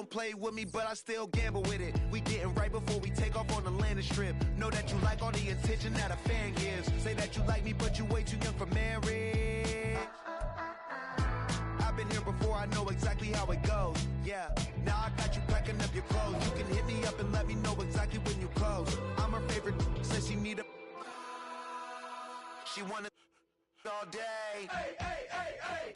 don't play with me, but I still gamble with it. We getting right before we take off on the landing strip. Know that you like all the attention that a fan gives. Say that you like me, but you way too young for marriage. I've been here before, I know exactly how it goes. Yeah, now I got you packing up your clothes. You can hit me up and let me know exactly when you close. I'm her favorite, says she need a... She wanna all day. Hey, hey, hey, hey.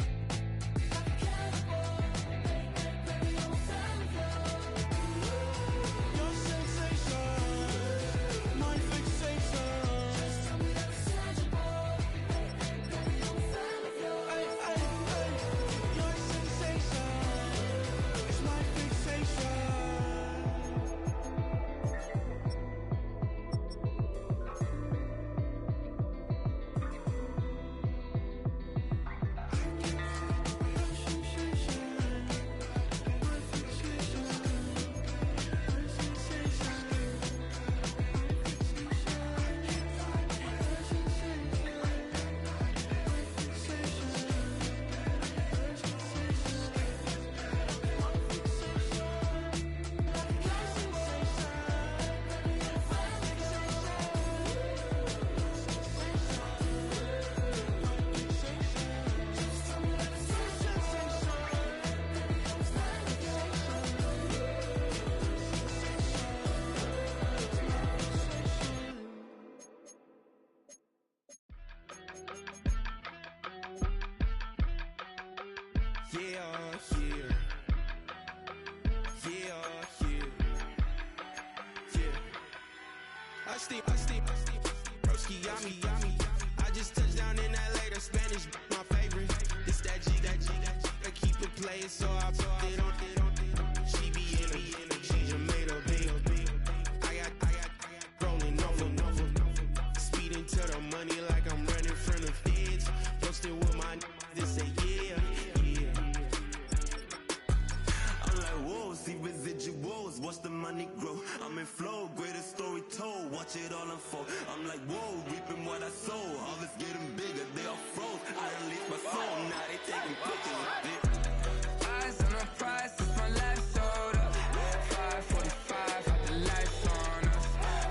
I just touched down in LA, the Spanish, my favorite. This that G, I keep it playing, so I put it on. She be in it, she just made a big. I got rolling over, speeding to the money like I'm running from the feds. Posted with my they say yeah. I'm like whoa, see residuals, watch the money grow. I'm in flow, greatest story told, watch it all unfold. I'm like whoa, reaping what I sow, harvest getting bigger, they all froze. I release my soul, now they taking pictures of it. Eyes on the prize, it's my life sold up. 5:45, got the lights on us.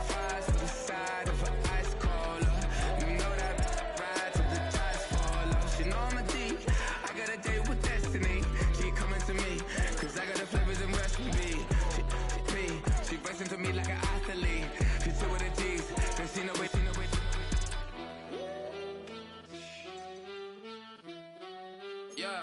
Fries to the side of an ice cola. You know that ride till the tires fall off. She know I'm a D, I got a date with destiny. She coming to me, cause I got the flavors and recipe. She racing to me like an athlete. She two with the G's, cause she know it. Yeah.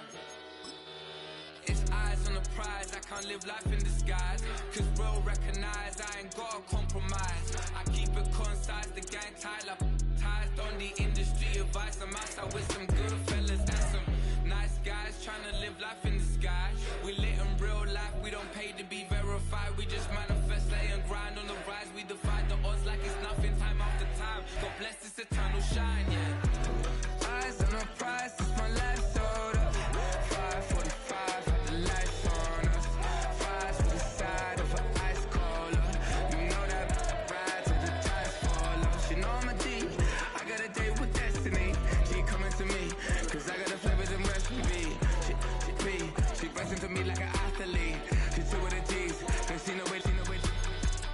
It's eyes on the prize, I can't live life in disguise. Cause real recognize, I ain't gotta compromise. I keep it concise, the gang tied up. Ties on the industry advice. I'm outside with some good fellas and some nice guys. Trying to live life in disguise. We lit in real life, we don't pay to be verified. We just manifest, lay and grind on the rise. We defy the odds like it's nothing, time after time. God bless this eternal shine, yeah. Eyes on the prize, it's my life sold up. 5:45, got the lights on us. Fries to the side of an ice cola. You know that ride till the tires fall off. She know I'm a D, I got a date with destiny. She coming to me, cause I got the flavors and recipe. She racing to me like an athlete. She two with the G's, cause she know it.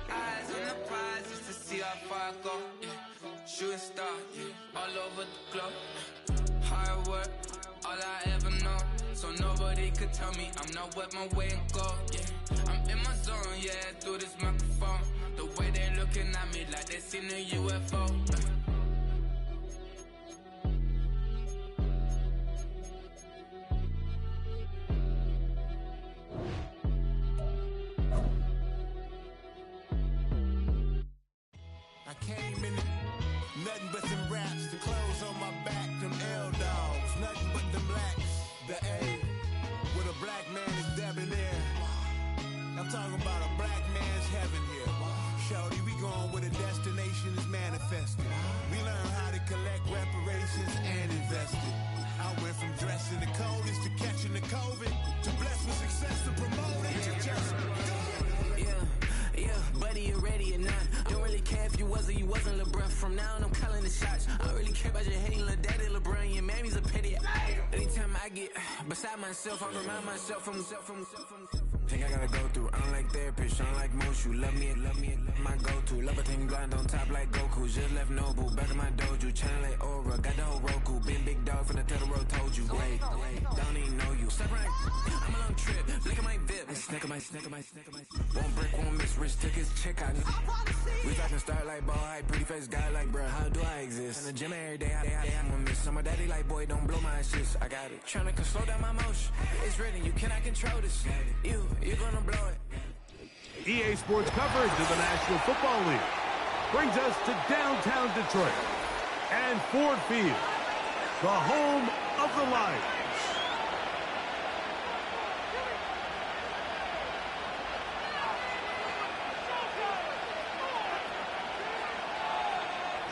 Eyes on the prize just to see how far I go. Yeah. Shooting star, yeah. All over the globe. Hard work, all I ever know. So nobody could tell me I'm not wet my way and go. Yeah, I'm in my zone, yeah, through this microphone. The way they looking at me like they seen a UFO. I came in nothing but them raps, the clothes on my back, them L-dogs, nothing but them blacks. The A, with a black man is debonair. I'm talking about a black man's heaven here. Shorty, we going where the destination is manifested. We learn how to collect reparations and invest it. I went from dressing the coldest to catching the COVID, to blessed with success to promote it, to just do it. Yeah, buddy, you ready or not? Don't really care if you was or you wasn't LeBron. From now on, I'm calling the shots. I don't really care about your hating little daddy LeBron. Your mammy's a pity. Anytime I get Beside myself, I remind myself from. Think I gotta go through. I don't like therapists, I don't like most. You love me, my go-to. Love a thing blind on top like Goku. Just left Noble, back in my dojo. Channel like Aura, got the whole Roku. Been big dog from the Tether Road, told you. Wait, don't even know you. Step right, I'm a long trip. Look at my VIP. Snack of my. Won't break, won't miss. Rich took his check out. We talking start like ball hype. Pretty face guy like, bruh, how do I exist? In the gym every day, I'm gonna miss. Summer daddy like, boy, don't blow my assist. I got it. Tryna slow down my motion. It's written, you cannot control this. You're gonna blow it. EA Sports coverage of the National Football League brings us to downtown Detroit and Ford Field, the home of the Lions.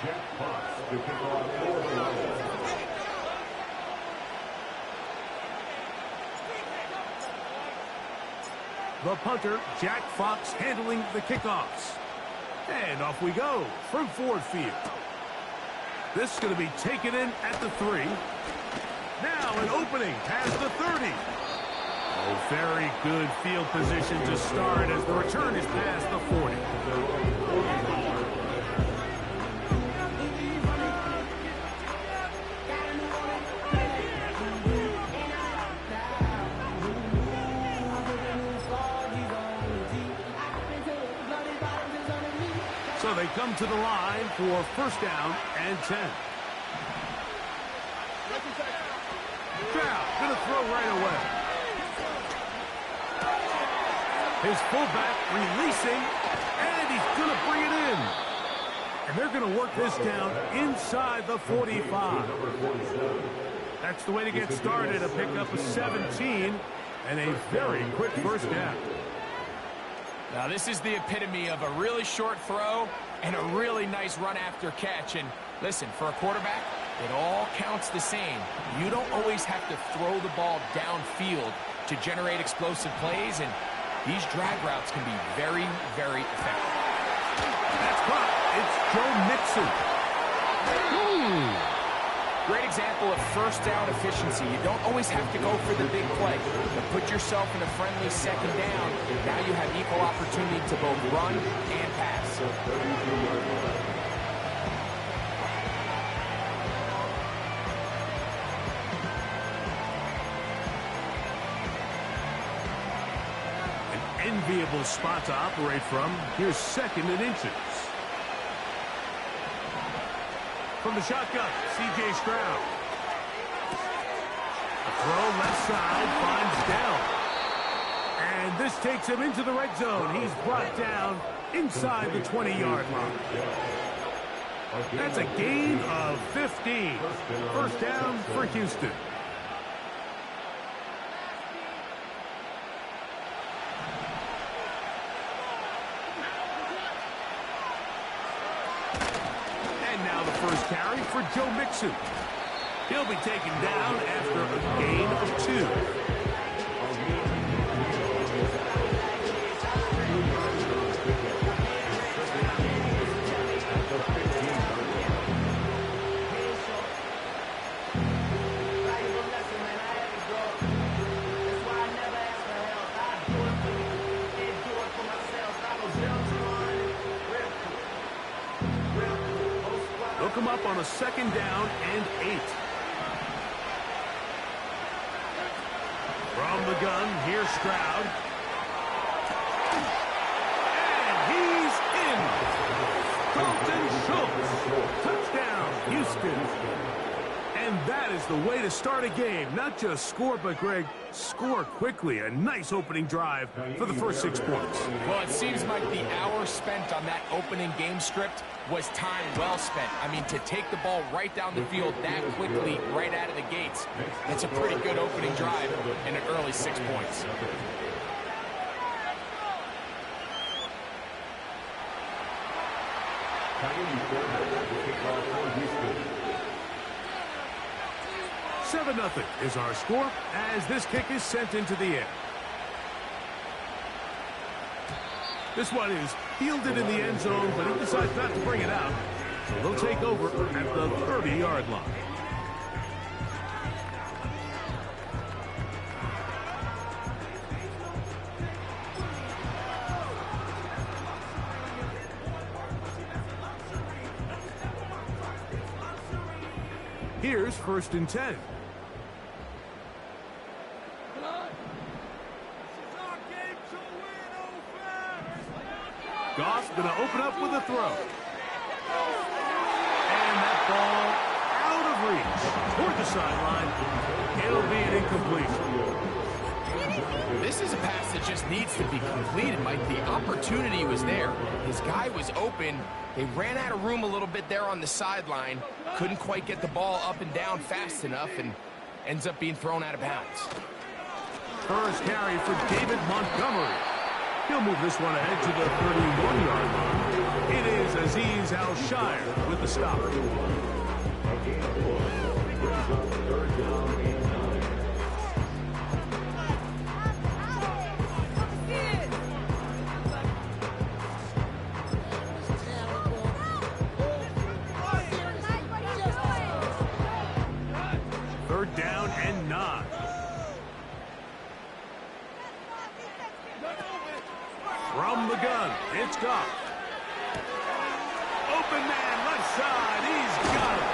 Jeff Potts to kick off for the Lions. The punter, Jack Fox, handling the kickoffs. And off we go from Ford Field. This is going to be taken in at the 3. Now an opening past the 30. Oh, very good field position to start as the return is past the 40. So they come to the line for first down and 10. Stroud going to throw right away. His fullback releasing, and he's going to bring it in. And they're going to work this down inside the 45. That's the way to get started, a pickup of 17 and a very quick first down. Now, this is the epitome of a really short throw and a really nice run after catch. And listen, for a quarterback, it all counts the same. You don't always have to throw the ball downfield to generate explosive plays, and these drag routes can be very, very effective. That's caught. It's Joe Mixon. Great example of first down efficiency. You don't always have to go for the big play, but put yourself in a friendly second down. Now you have equal opportunity to both run and pass. An enviable spot to operate from. Here's second and inches. From the shotgun, C.J. Stroud. A throw left side, finds Dell. And this takes him into the red zone. He's brought down inside the 20-yard line. That's a gain of 15. First down for Houston. First carry for Joe Mixon. He'll be taken down after a gain of 2. Come up on a second down and 8. From the gun, here's Stroud. And he's in. Dalton Schultz. Touchdown, Houston. And that is the way to start a game. Not just score, but, Greg, score quickly. A nice opening drive for the first 6 points. Well, it seems like the hour spent on that opening game script was time well spent. I mean, to take the ball right down the field that quickly, right out of the gates, it's a pretty good opening drive and an early 6 points. Seven 7-0 is our score as this kick is sent into the air. This one is fielded in the end zone, but he decides not to bring it out. So they'll take over at the 30-yard line. Here's 1st and 10. Goff's going to open up with a throw. And that ball out of reach toward the sideline. It'll be an incompletion. This is a pass that just needs to be completed, Mike. The opportunity was there. His guy was open. They ran out of room a little bit there on the sideline. Couldn't quite get the ball up and down fast enough and ends up being thrown out of bounds. First carry for David Montgomery. He'll move this one ahead to the 31-yard line. It is Azeez Al-Shire with the stop. Third down and 9. From the gun, it's Goff. Open man, left side, he's got it.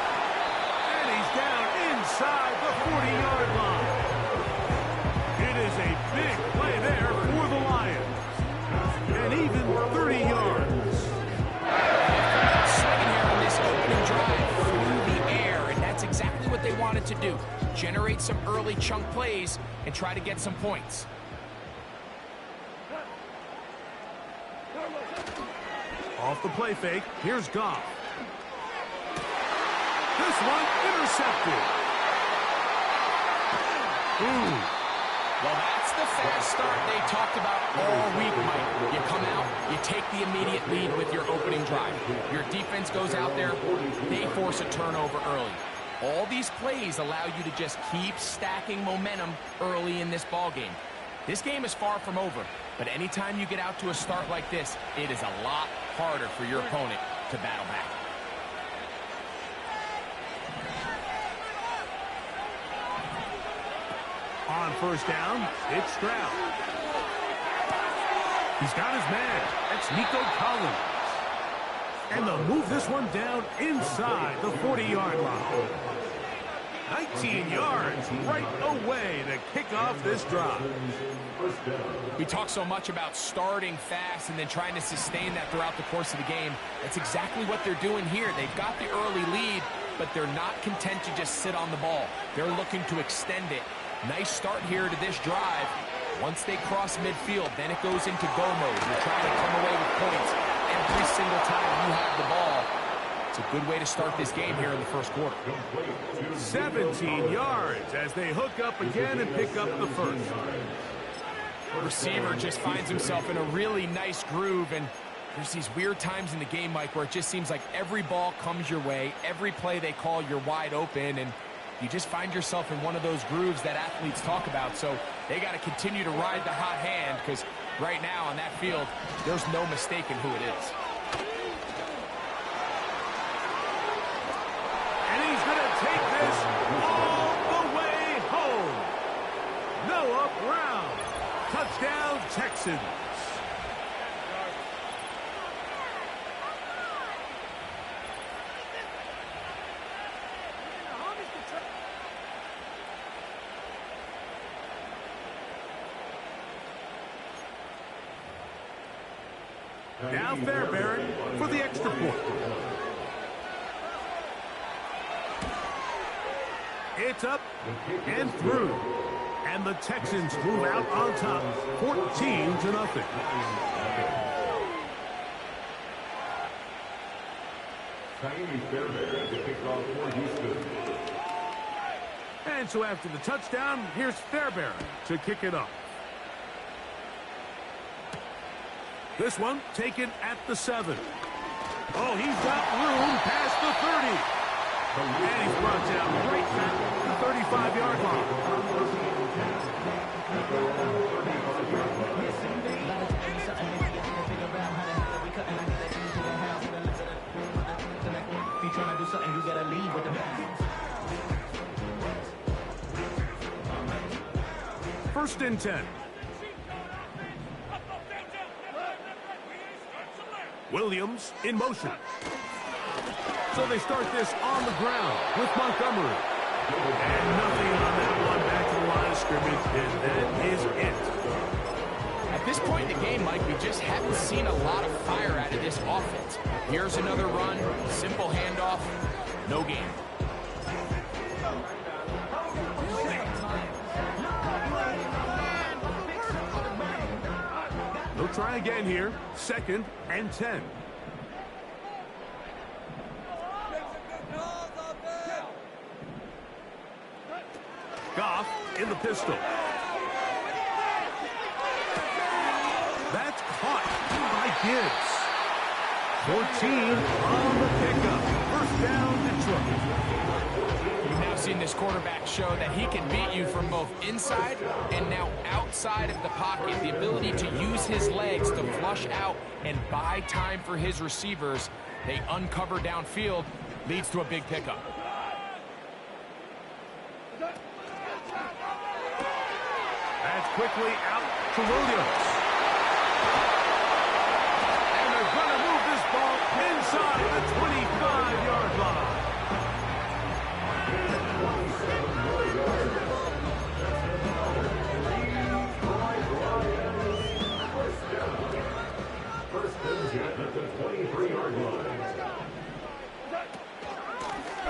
And he's down inside the 40-yard line. It is a big play there for the Lions. And even 30 yards. Swinging here on this opening drive through the air, and that's exactly what they wanted to do. Generate some early chunk plays and try to get some points. Off the play fake, here's Goff. This one intercepted. Ooh. Well, that's the fast start they talked about all week, Mike. You come out, you take the immediate lead with your opening drive. Your defense goes out there, they force a turnover early. All these plays allow you to just keep stacking momentum early in this ball game. This game is far from over, but anytime you get out to a start like this, it is a lot harder for your opponent to battle back. On first down, it's Stroud. He's got his man. That's Nico Collins. And they'll move this one down inside the 40-yard line. 19 yards right away to kick off this drive. We talk so much about starting fast and then trying to sustain that throughout the course of the game. That's exactly what they're doing here. They've got the early lead, but they're not content to just sit on the ball. They're looking to extend it. Nice start here to this drive. Once they cross midfield, then it goes into go mode. You're trying to come away with points every single time you have the ball. It's a good way to start this game here in the first quarter. 17 yards as they hook up again and pick up the first. Receiver just finds himself in a really nice groove, and there's these weird times in the game, Mike, where it just seems like every ball comes your way, every play they call, you're wide open, and you just find yourself in one of those grooves that athletes talk about. So they got to continue to ride the hot hand, because right now on that field, there's no mistaking who it is. And he's going to take this all the way home. Noah Brown. Touchdown, Texans. Now Fairbairn for the extra point. It's up and through. And the Texans move out on top, 14-0. And so after the touchdown, here's Fairbairn to kick it off. This one taken at the 7. Oh, he's got room past the 30. And he's brought down right back the 35-yard line. First and 10. Williams in motion. So they start this on the ground with Montgomery. And nothing on that one, back to the line of scrimmage, and that is it. At this point in the game, Mike, we just haven't seen a lot of fire out of this offense. Here's another run, simple handoff, no gain. They'll try again here, 2nd and 10. Goff in the pistol. That's caught by Gibbs. 14 on the pickup. First down, Detroit. We've now seen this quarterback show that he can beat you from both inside and now outside of the pocket. The ability to use his legs to flush out and buy time for his receivers. They uncover downfield, leads to a big pickup. That's quickly out to Williams. And they're going to move this ball inside the 25-yard line.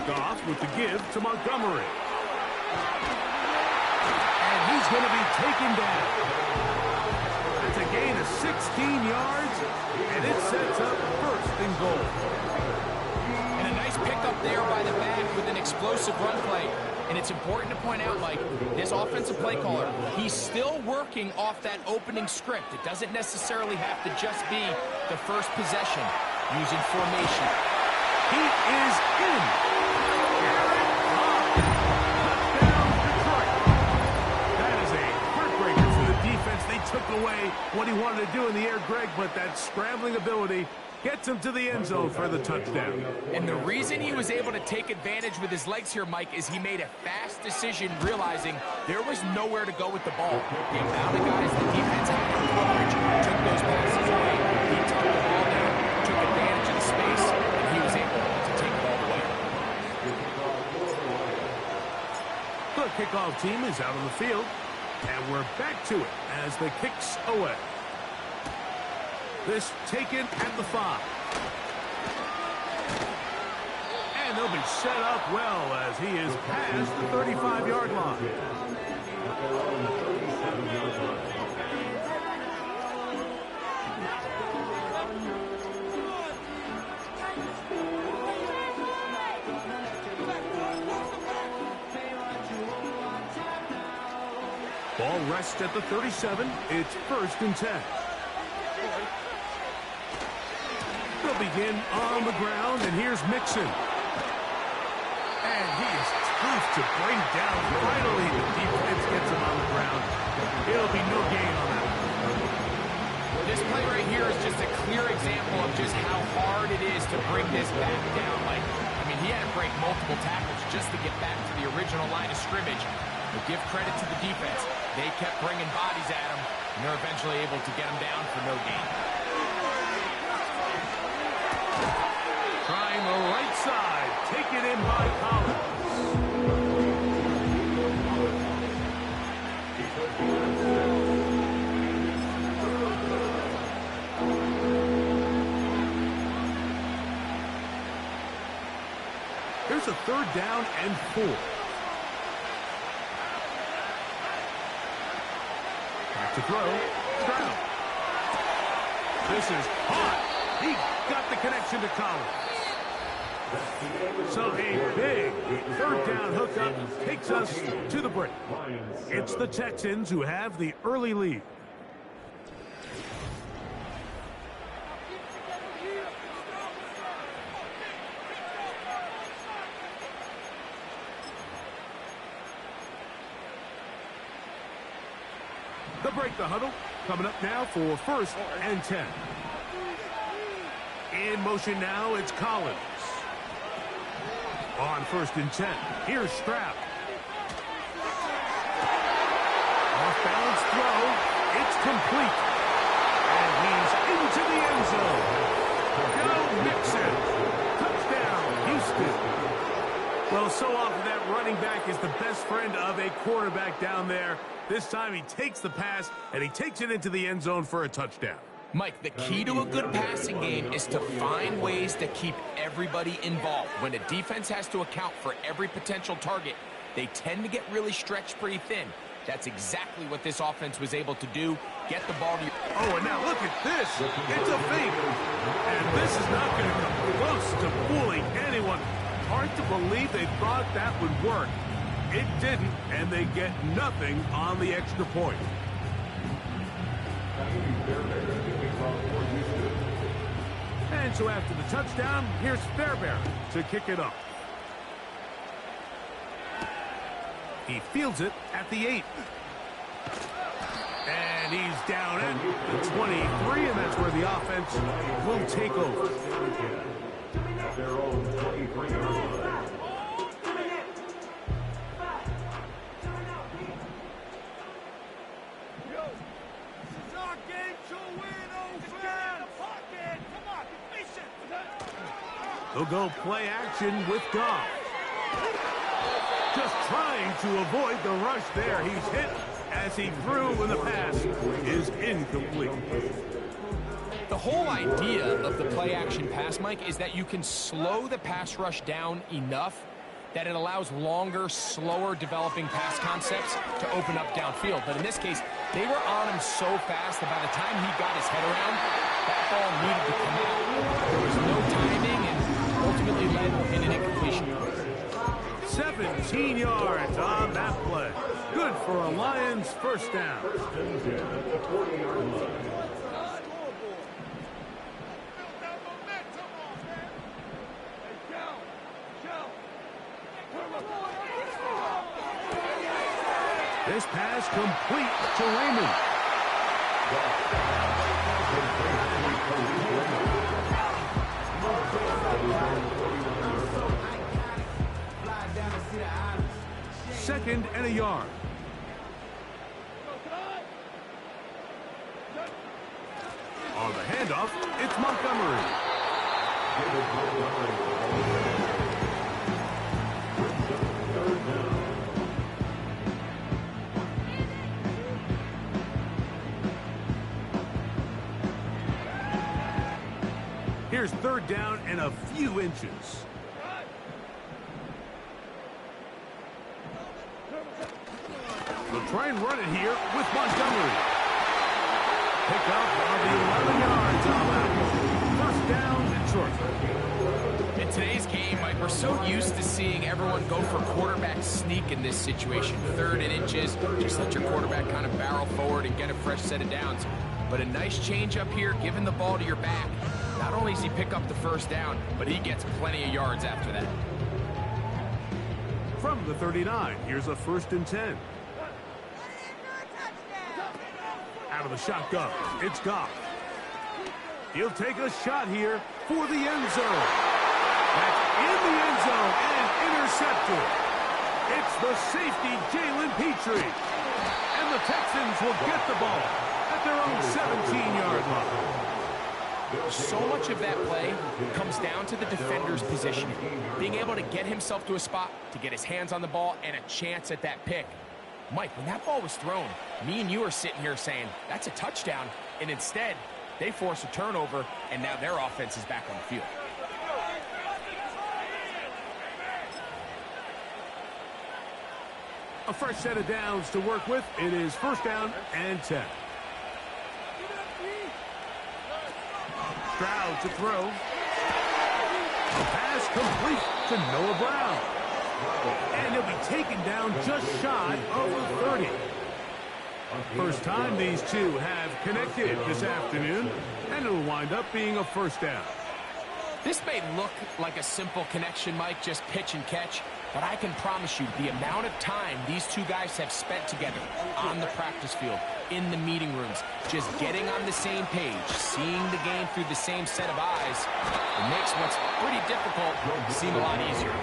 Goff with the give to Montgomery. And he's going to be taken down. That's a gain of 16 yards, and it sets up 1st and goal. And a nice pickup there by the back with an explosive run play. And it's important to point out, Mike, this offensive play caller, he's still working off that opening script. It doesn't necessarily have to just be the first possession using formation. He is in. Touchdown, Detroit. That is a heartbreaker for the defense. They took away what he wanted to do in the air, Greg, but that scrambling ability gets him to the end zone for the touchdown. And the reason he was able to take advantage with his legs here, Mike, is he made a fast decision realizing there was nowhere to go with the ball. The amount of guys the defense had in coverage took those passes away. He tucked the ball down, took advantage of the space, and he was able to take it all the way. The kickoff team is out on the field, and we're back to it as the kick's away. This taken at the 5. And they'll be set up well as he is past the 35-yard line. Ball rests at the 37. It's 1st and 10. They'll begin on the ground, and here's Mixon. And he is tough to bring down. Finally, the defense gets him on the ground. It'll be no gain on that. This play right here is just a clear example of just how hard it is to bring this back down. Like, I mean, he had to break multiple tackles just to get back to the original line of scrimmage. But give credit to the defense. They kept bringing bodies at him, and they're eventually able to get him down for no gain. Trying the right side. Take it in by Collins. Here's a 3rd down and 4. Back to throw. Stroud. This is hot. He got the connection to Collins. So a big 3rd down hookup takes us to the break. It's the Texans who have the early lead. They'll break the huddle. Coming up now for 1st and 10. In motion now, it's Collins. On 1st and 10, here's Stroud. Off-balance throw. It's complete. And he's into the end zone. Go Mixon. Touchdown, running back is the best friend of a quarterback down there. This time he takes the pass, and he takes it into the end zone for a touchdown. Mike, the key to a good passing game is to find ways to keep everybody involved. When a defense has to account for every potential target, they tend to get really stretched pretty thin. That's exactly what this offense was able to do. Get the ball to you. Oh, and now look at this. It's a fake. And this is not going to come close to fooling anyone. Hard to believe they thought that would work. It didn't, and they get nothing on the extra point. And so after the touchdown, here's Fairbairn to kick it up. He fields it at the 8. And he's down at the 23, and that's where the offense will take over. Their own 23-yard line. They'll go play action with Goff. Just trying to avoid the rush there. He's hit as he threw when the pass is incomplete. The whole idea of the play-action pass, Mike, is that you can slow the pass rush down enough that it allows longer, slower developing pass concepts to open up downfield. But in this case, they were on him so fast that by the time he got his head around, that ball needed to come out. There was no timing and ultimately led in an incompletion. 17 yards on that play. Good for a Lions first down. This pass complete to Raymond. Second and a yard. On the handoff, it's Montgomery. Here's third down and a few inches. They'll try and run it here with Montgomery. Pick up on the 11 yards on that. First down and short. In today's game, Mike, we're so used to seeing everyone go for quarterback sneak in this situation. 3rd and inches, just let your quarterback kind of barrel forward and get a fresh set of downs. But a nice change up here, giving the ball to your back. Not only does he pick up the first down, but he gets plenty of yards after that. From the 39, here's a 1st and 10. Out of the shotgun, it's Goff. He'll take a shot here for the end zone. That's in the end zone and intercepted. It's the safety, Jalen Petrie. And the Texans will get the ball at their own 17-yard line. So much of that play comes down to the defender's positioning. Being able to get himself to a spot, to get his hands on the ball, and a chance at that pick. Mike, when that ball was thrown, me and you are sitting here saying, that's a touchdown. And instead, they force a turnover, and now their offense is back on the field. A fresh set of downs to work with. It is 1st down and 10. Stroud to throw. A pass complete to Noah Brown. And he'll be taken down just shy of the 30. First time these two have connected this afternoon, and it'll wind up being a 1st down. This may look like a simple connection, Mike, just pitch and catch, but I can promise you the amount of time these two guys have spent together on the practice field, in the meeting rooms, just getting on the same page, seeing the game through the same set of eyes, it makes what's pretty difficult seem a lot easier.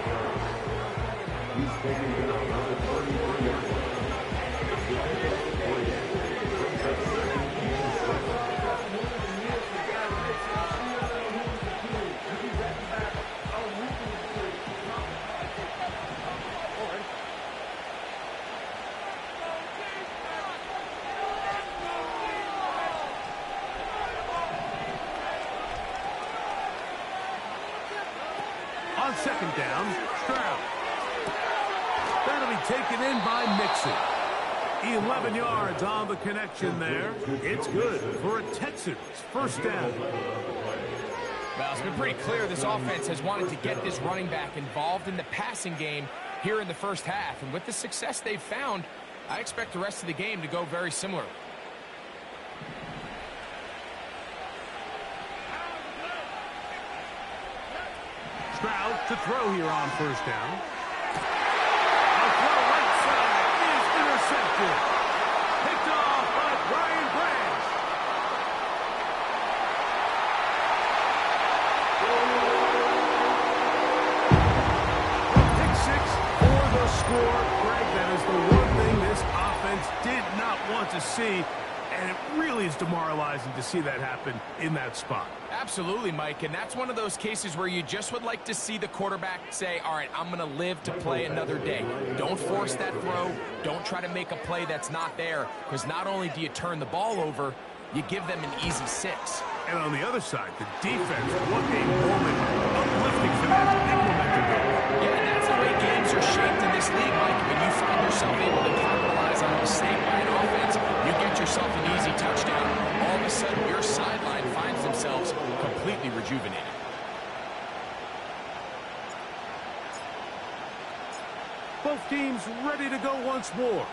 On second down, Stroud. That'll be taken in by Mixon. 11 yards on the connection there. It's good for a Texans first down. Well, it's been pretty clear this offense has wanted to get this running back involved in the passing game here in the first half. And with the success they've found, I expect the rest of the game to go very similar. Stroud to throw here on first down. A throw right side is intercepted. Picked off by Brian Branch. A pick six for the score. Greg, that is the one thing this offense did not want to see. And it really is demoralizing to see that happen in that spot. Absolutely, Mike, and that's one of those cases where you just would like to see the quarterback say, all right, I'm going to live to play another day. Don't force that throw. Don't try to make a play that's not there, because not only do you turn the ball over, you give them an easy 6. And on the other side, the defense, what a moment uplifting for them to implement today. Yeah, and that's the way games are shaped in this league, Mike. When you find yourself able to capitalize on a mistake by an offense, you get yourself an easy touchdown. All of a sudden, your sideline finds themselves completely rejuvenated. Both teams ready to go once more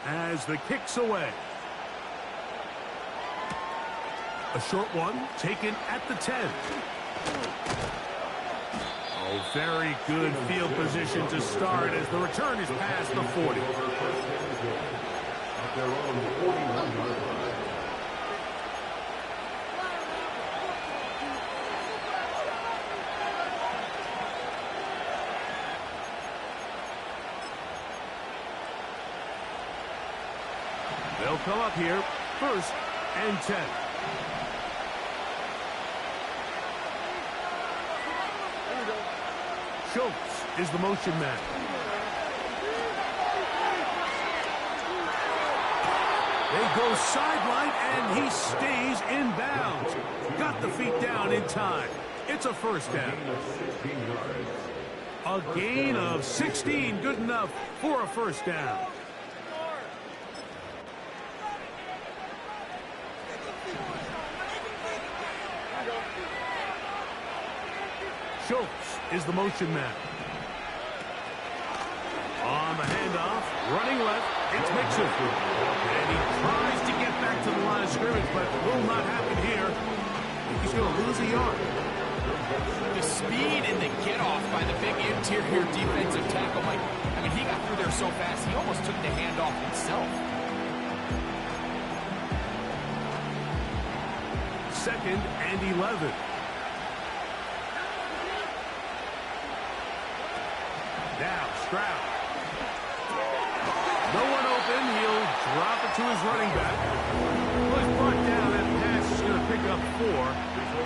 as the kick's away. A short one taken at the 10. Oh, very good field position to start as the return is past the 40. At their own 41-yard line. They'll come up here, 1st and 10. Schultz is the motion man. They go sideline, and he stays in bounds. Got the feet down in time. It's a first down. A gain of 16, good enough for a first down. Schultz is the motion man. On the handoff, running left, it's Mixon. And he tries to get back to the line of scrimmage, but it will not happen here. He's going to lose a yard. The speed and the get-off by the big interior defensive tackle, Mike. I mean, he got through there so fast, he almost took the handoff himself. 2nd and 11. Now, Stroud. No one open. He'll drop it to his running back. Was brought down. That pass is going to pick up 4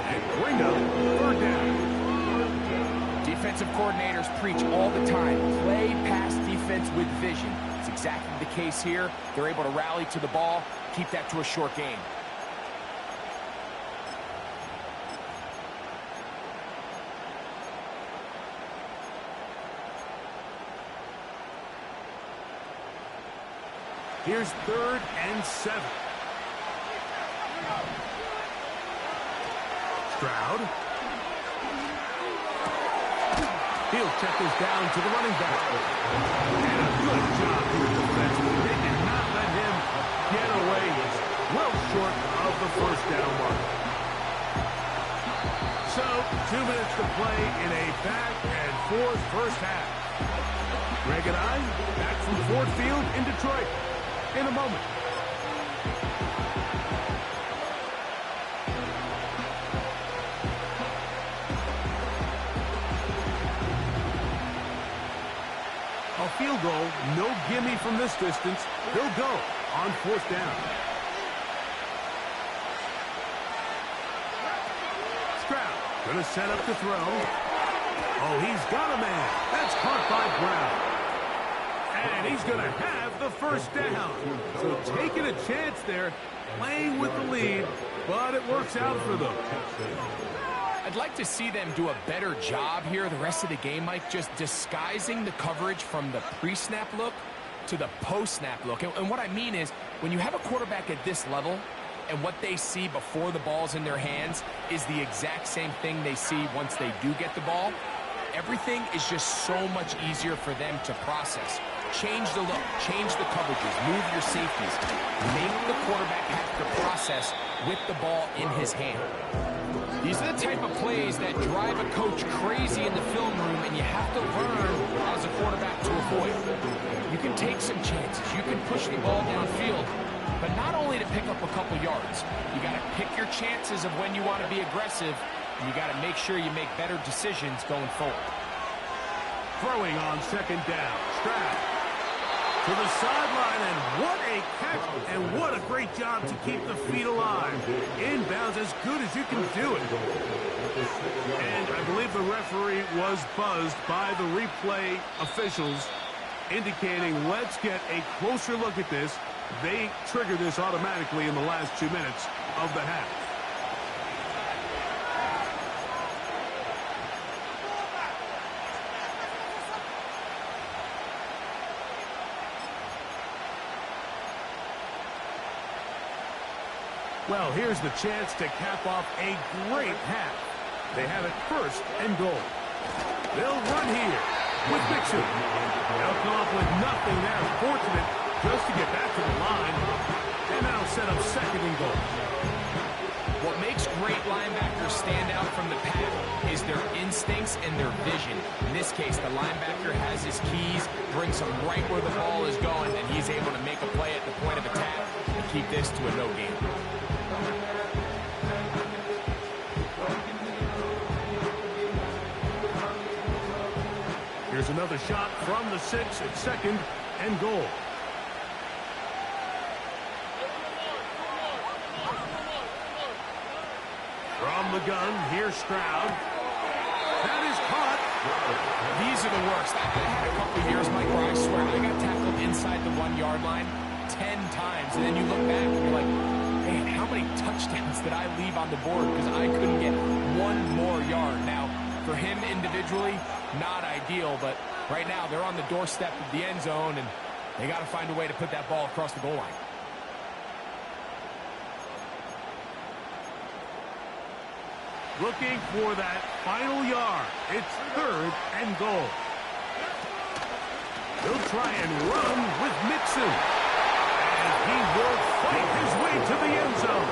and bring up 3rd down. Defensive coordinators preach all the time, play pass defense with vision. It's exactly the case here. They're able to rally to the ball, keep that to a short game. Here's 3rd and 7. Stroud. He'll check this down to the running back. And a good job here defensively. They did not let him get away. He's well short of the first down mark. So, 2 minutes to play in a back-and-forth first half. Greg and I, back from Ford Field in Detroit. In a moment. A field goal, no gimme from this distance. He'll go on 4th down. Stroud gonna set up the throw. Oh, he's got a man. That's caught by Brown. And he's going to have the first down. So taking a chance there, playing with the lead, but it works out for them. I'd like to see them do a better job here the rest of the game, Mike, just disguising the coverage from the pre-snap look to the post-snap look. And what I mean is, when you have a quarterback at this level, and what they see before the ball's in their hands is the exact same thing they see once they do get the ball, everything is just so much easier for them to process. Change the look, change the coverages, move your safeties. Make the quarterback have to process with the ball in his hand. These are the type of plays that drive a coach crazy in the film room, and you have to learn as a quarterback to avoid. You can take some chances. You can push the ball downfield, but not only to pick up a couple yards. You got to pick your chances of when you want to be aggressive, and you got to make sure you make better decisions going forward. Throwing on second down. Stroud to the sideline, and what a catch, and what a great job to keep the feet alive. Inbounds as good as you can do it. And I believe the referee was buzzed by the replay officials, indicating let's get a closer look at this. They trigger this automatically in the last 2 minutes of the half. Well, here's the chance to cap off a great half. They have it first and goal. They'll run here with Mixon. They'll come up with nothing there. Fortunate just to get back to the line. And that'll set up second and goal. What makes great linebackers stand out from the pack is their instincts and their vision. In this case, the linebacker has his keys, brings him right where the ball is going, and he's able to make a play at the point of attack and keep this to a no gain. Here's another shot from the 6 at second and goal. From the gun, here's Stroud. That is caught. These are the worst. I had a couple of years, Mike, where I swear I got tackled inside the 1 yard line 10 times. And then you look back and you're like, man, how many touchdowns did I leave on the board because I couldn't get one more yard? Now, for him individually, not ideal, but right now they're on the doorstep of the end zone, and they got to find a way to put that ball across the goal line. Looking for that final yard. It's third and goal. He'll try and run with Mixon. And he will fight his way to the end zone.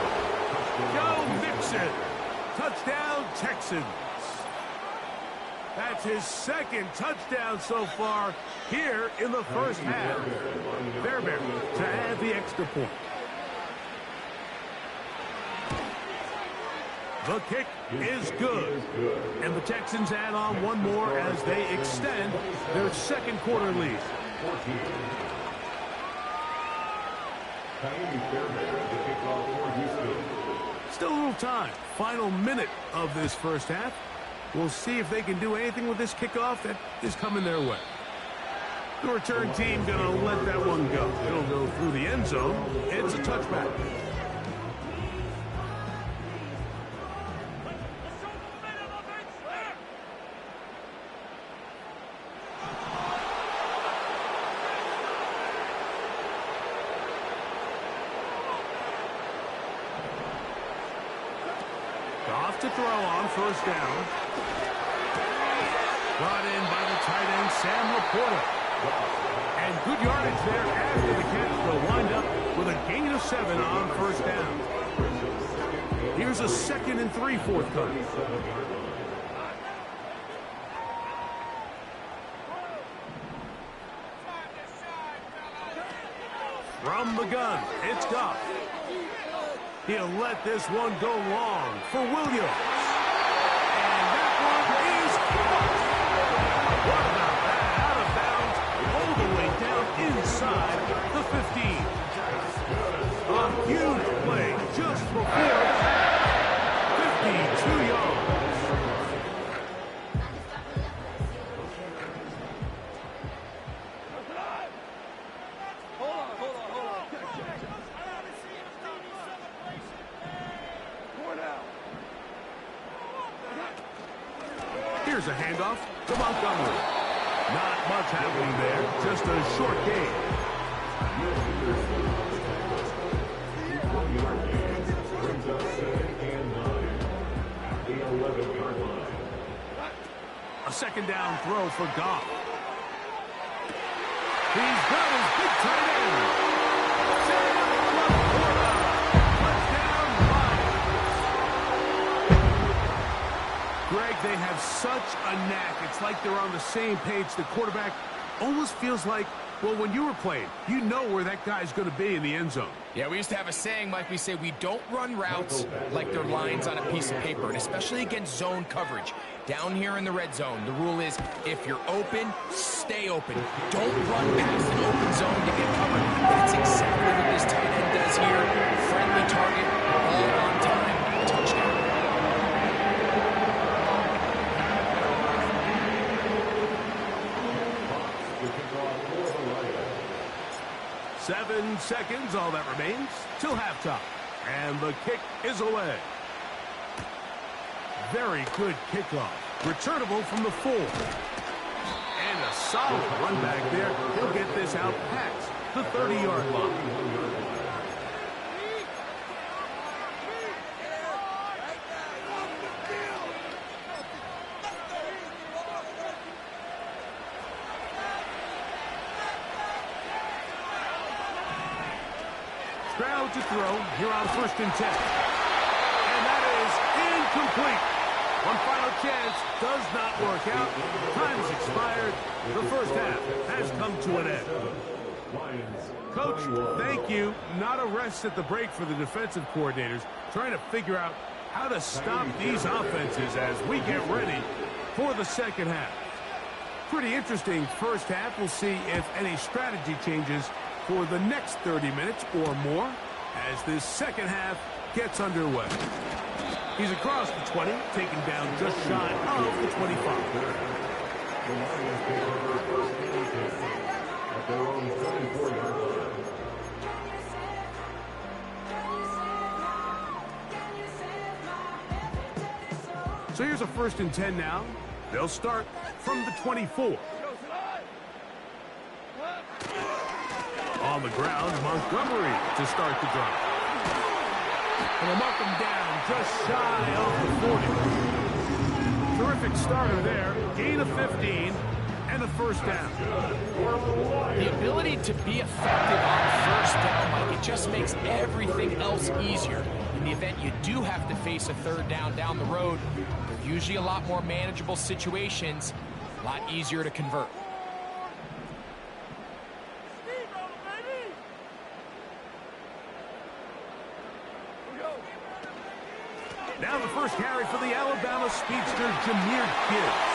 Go Mixon. Touchdown Texans. That's his second touchdown so far here in the first half. Fairbairn to add the extra point. The kick is good. And the Texans add on one more as they extend their second quarter lead. Still a little time. Final minute of this first half. We'll see if they can do anything with this kickoff that is coming their way. The return team going to let that one go. It'll go through the end zone. It's a touchback. Off to throw on first down. Brought in by the tight end, Sam Laporta. And good yardage there after the catch. They'll wind up with a gain of 7 on first down. Here's a 2nd and 3 forthcoming. From the gun, it's Goff. He'll let this one go long for Williams. And that one is caught. What about that? Out of bounds, all the way down inside the 15. A huge play just before the half. 52 yards. Here's a handoff to Montgomery. Not much happening there, just a short game. A second down throw for Goff. He's got his big tight end. Touchdown, Lions. Greg, they have such a knack. It's like they're on the same page. The quarterback almost feels like, well, when you were playing, you know where that guy's going to be in the end zone. Yeah, we used to have a saying, Mike, we say we don't run routes like they're lines on a piece of paper, and especially against zone coverage. Down here in the red zone, the rule is if you're open, stay open. Don't run past an open zone to get covered. That's exactly what this tight end does here. Friendly target, all on time, touchdown. 7 seconds, all that remains, till halftime. And the kick is away. Very good kickoff. Returnable from the 4. And a solid run back there. He'll get this out past the 30-yard line. Stroud to throw here on 1st and 10. And that is incomplete. One final chance does not work out. Time has expired. The first half has come to an end. Coach, thank you. Not a rest at the break for the defensive coordinators, trying to figure out how to stop these offenses as we get ready for the second half. Pretty interesting first half. We'll see if any strategy changes for the next 30 minutes or more as this second half gets underway. He's across the 20, taken down just shy of the 25. So here's a 1st and 10 now. They'll start from the 24. On the ground, Montgomery to start the drive. And they'll mark him down just shy of the 40. Terrific starter there. Gain of 15 and a first down. The ability to be effective on first down, Mike, it just makes everything else easier. In the event you do have to face a third down the road, they're usually a lot more manageable situations, a lot easier to convert. Now the first carry for the Alabama speedster, Jahmyr Gibbs.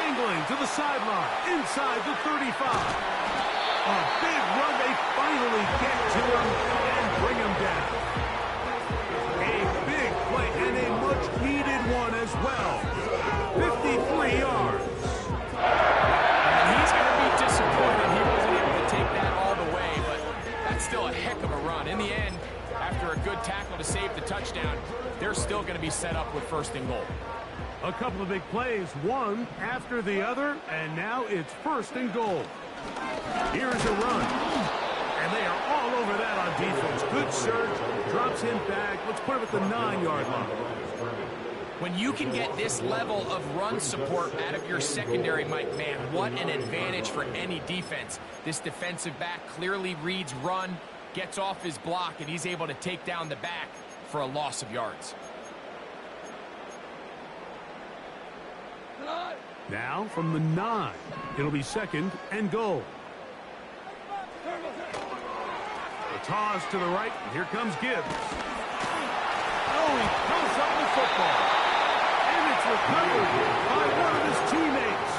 Angling to the sideline, inside the 35. A big run, they finally get to him and bring him down. A big play and a much-needed one as well. 53 yards. And he's going to be disappointed he wasn't able to take that all the way, but that's still a heck of a run. In the end, after a good tackle to save the touchdown, they're still going to be set up with 1st and goal. A couple of big plays, one after the other, and now it's 1st and goal. Here's a run. And they are all over that on defense. Good surge, drops him back. Let's put him at the 9-yard line. When you can get this level of run support out of your secondary, Mike, man, what an advantage for any defense. This defensive back clearly reads run, gets off his block, and he's able to take down the back for a loss of yards. Now from the 9, it'll be 2nd and goal. A toss to the right, and here comes Gibbs. Oh, he comes up with football. And it's recovered by one of his teammates.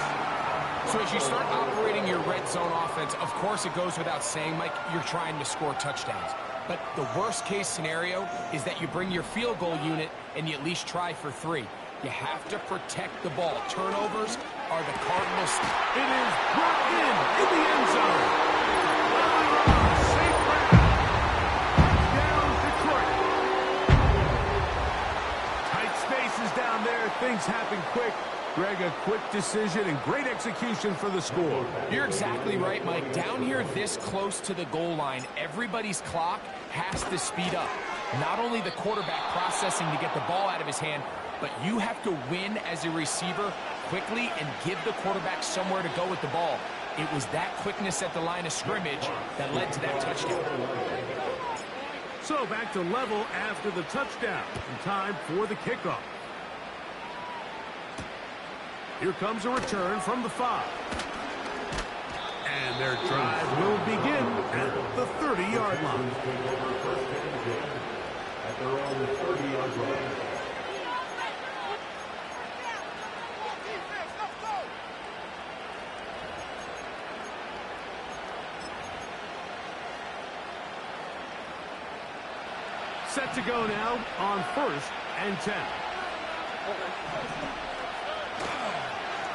So as you start operating your red zone offense, of course it goes without saying, Mike, you're trying to score touchdowns. But the worst case scenario is that you bring your field goal unit and you at least try for 3. You have to protect the ball. Turnovers are the Cardinals. It is brought in the end zone. Safe round. Down Detroit. Tight spaces down there things happen quick. Greg, a quick decision and great execution for the score. You're exactly right, Mike. Down here this close to the goal line, everybody's clock has to speed up. Not only the quarterback processing to get the ball out of his hand, but you have to win as a receiver quickly and give the quarterback somewhere to go with the ball. It was that quickness at the line of scrimmage that led to that touchdown. So back to level after the touchdown. And time for the kickoff. Here comes a return from the 5. And their drive will begin at the 30-yard line. At their own 30-yard line. Set to go now on 1st and 10.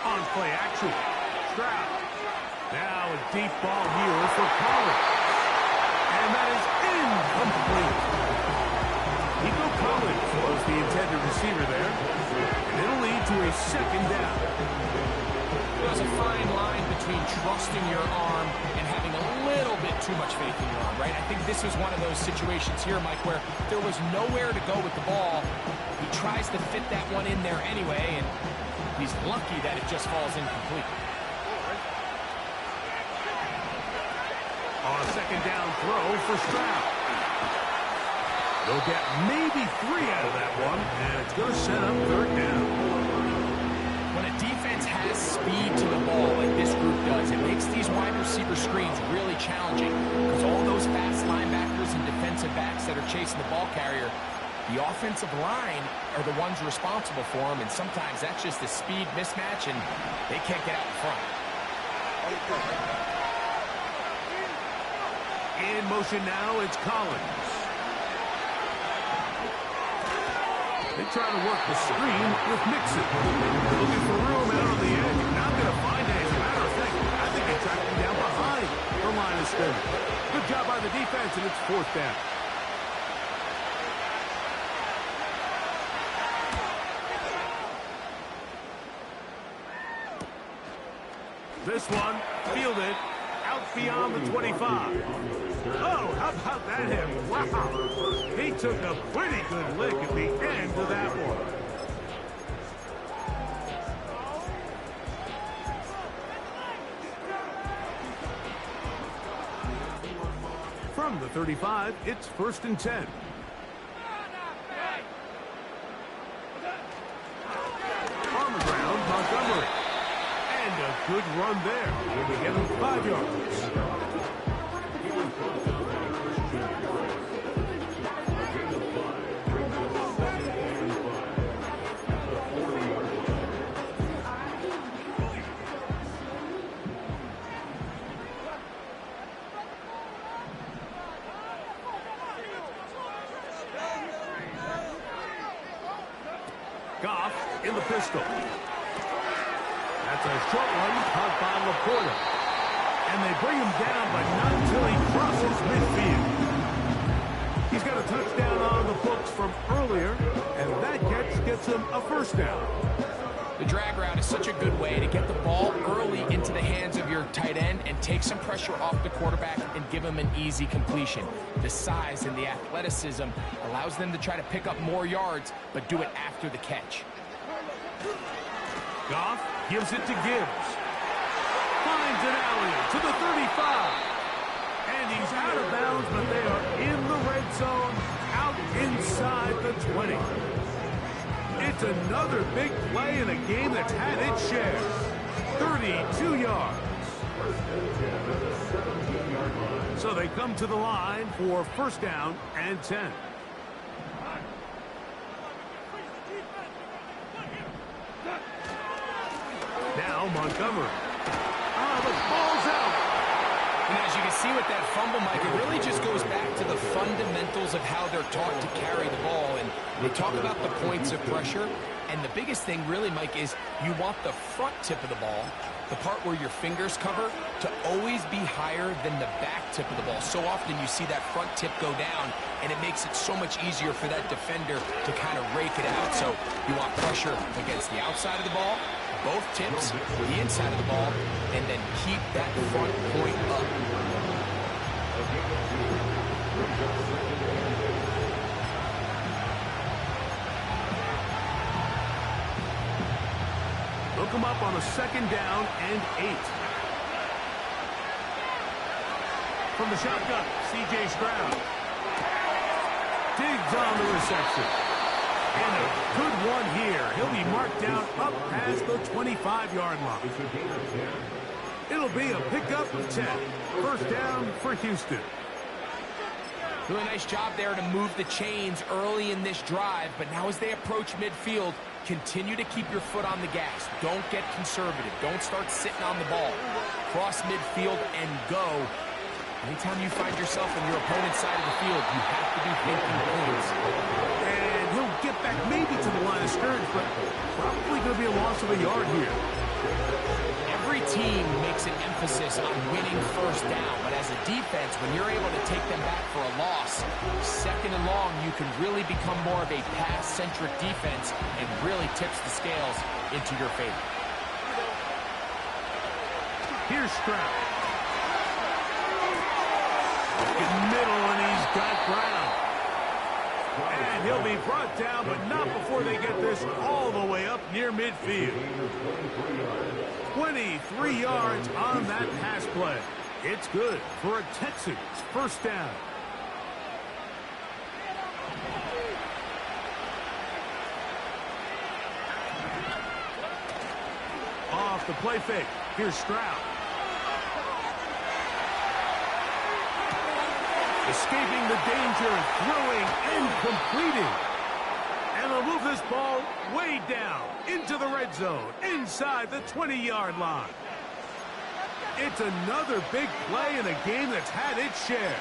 On play action, Stroud. Now a deep ball here for Collins. And that is incomplete. Nico Collins was the intended receiver there. And it'll lead to a 2nd down. There's a fine line between trusting your arm and having a little bit too much faith in your arm, right? I think this was one of those situations here, Mike, where there was nowhere to go with the ball. He tries to fit that one in there anyway, and he's lucky that it just falls incomplete. On a 2nd down throw for Stroud. They'll get maybe 3 out of that one, and it's going to set up 3rd down. When a defense has speed to the ball like this group does, it makes these wide receiver screens really challenging because all those fast linebackers and defensive backs that are chasing the ball carrier, the offensive line are the ones responsible for them, and sometimes that's just a speed mismatch, and they can't get out in front. In motion now, it's Collins. They try to work the screen with Mixon. Looking for room out on the edge. Not going to find it. As a matter of fact, I think they tracked him down behind the line of scrimmage. Good job by the defense, and it's 4th down. This one, fielded out beyond the 25. Oh, how about that hit? Wow. He took a pretty good lick at the end of that one. From the 35, it's 1st and 10. On the ground, Montgomery. And a good run there. They get him 5 yards. Goff in the pistol. That's a short one caught by Laporta. And they bring him down, but not until he crosses midfield. He's got a touchdown on the books from earlier, and that catch gets him a 1st down. The drag route is such a good way to get the ball early into the hands of your tight end and take some pressure off the quarterback and give him an easy completion. The size and the athleticism allows them to try to pick up more yards, but do it after the catch. Goff gives it to Gibbs. Finds an alley to the 35. And he's out of bounds, but they are in the red zone, out inside the 20. It's another big play in a game that's had its share. 32 yards. So they come to the line for 1st down and 10. Now Montgomery. The ball's out. And as you can see with that fumble, Mike, it really just goes back to the fundamentals of how they're taught to carry the ball. And we talk about the points of pressure. And the biggest thing really, Mike, is you want the front tip of the ball, the part where your fingers cover, to always be higher than the back tip of the ball. So often you see that front tip go down, and it makes it so much easier for that defender to kind of rake it out. So you want pressure against the outside of the ball, both tips, the inside of the ball, and then keep that front point up. Look him up on a 2nd down and 8. From the shotgun, C.J. Stroud. Digs on the reception. And a good one here. He'll be marked down up past the 25-yard line. It'll be a pickup of 10. 1st down for Houston. Really nice job there to move the chains early in this drive, but now as they approach midfield, continue to keep your foot on the gas. Don't get conservative. Don't start sitting on the ball. Cross midfield and go. Anytime you find yourself on your opponent's side of the field, you have to be thinking points. And he'll get back maybe to the line of scrimmage, but probably going to be a loss of a yard here. Every team makes an emphasis on winning 1st down, but as a defense, when you're able to take them back for a loss, 2nd and long, you can really become more of a pass-centric defense and really tips the scales into your favor. Here's Stroud. In middle, and he's got ground. And he'll be brought down, but not before they get this all the way up near midfield. 23 yards on that pass play. It's good for a Texans 1st down. Off the play fake. Here's Stroud. Escaping the danger and throwing and completing. And they'll move this ball way down into the red zone, inside the 20-yard line. It's another big play in a game that's had its share.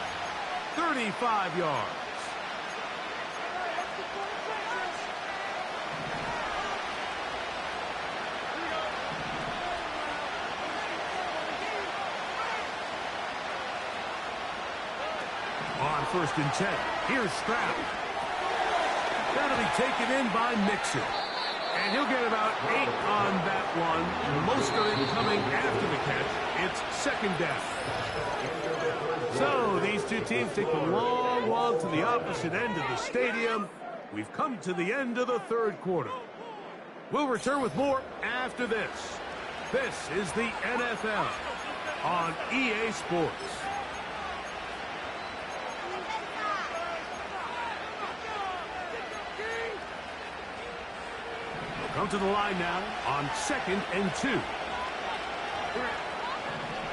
35 yards. On 1st and 10, here's Stroud. That'll be taken in by Mixon. And he'll get about 8 on that one. Most of it coming after the catch. It's 2nd down. So these two teams take the long walk to the opposite end of the stadium. We've come to the end of the 3rd quarter. We'll return with more after this. This is the NFL on EA Sports. Come to the line now on 2nd and 2.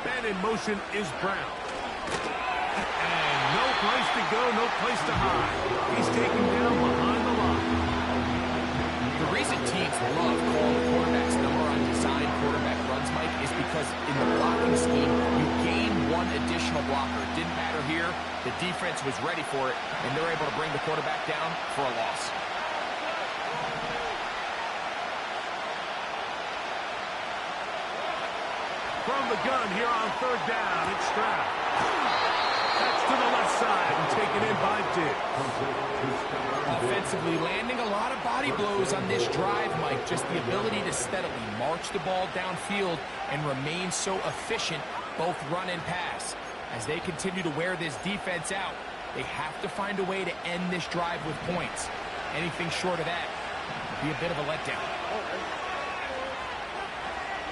Man in motion is Brown. And no place to go, no place to hide. He's taken down behind the line. The reason teams love calling the quarterback's number on design quarterback runs, Mike, is because in the blocking scheme, you gain one additional blocker. It didn't matter here. The defense was ready for it, and they're able to bring the quarterback down for a loss. From the gun here on 3rd down, it's Stroud. That's to the left side and taken in by Diggs. Offensively landing a lot of body blows on this drive, Mike. Just the ability to steadily march the ball downfield and remain so efficient, both run and pass. As they continue to wear this defense out, they have to find a way to end this drive with points. Anything short of that would be a bit of a letdown.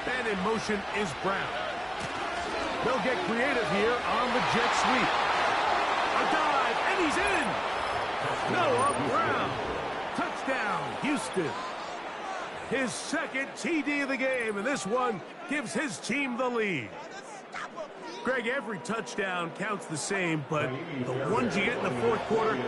Man in motion is Brown. They'll get creative here on the jet sweep. A dive, and he's in. Noah Brown. Touchdown, Houston. His 2nd TD of the game, and this one gives his team the lead. Greg, every touchdown counts the same, but the ones you get in the 4th quarter,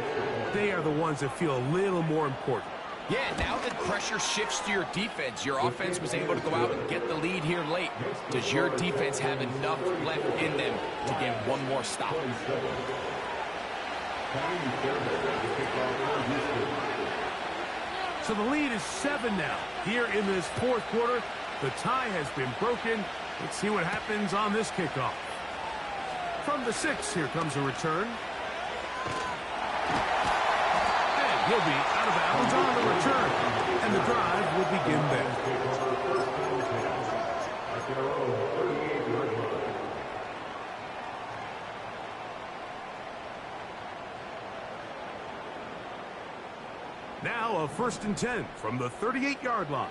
they are the ones that feel a little more important. Yeah, now that pressure shifts to your defense, your offense was able to go out and get the lead here late. Does your defense have enough left in them to get one more stop? So the lead is 7 now. Here in this fourth quarter, the tie has been broken. Let's see what happens on this kickoff. From the 6, here comes a return. And he'll be out of bounds on the return. And the drive will begin there. Now a 1st and 10 from the 38-yard line.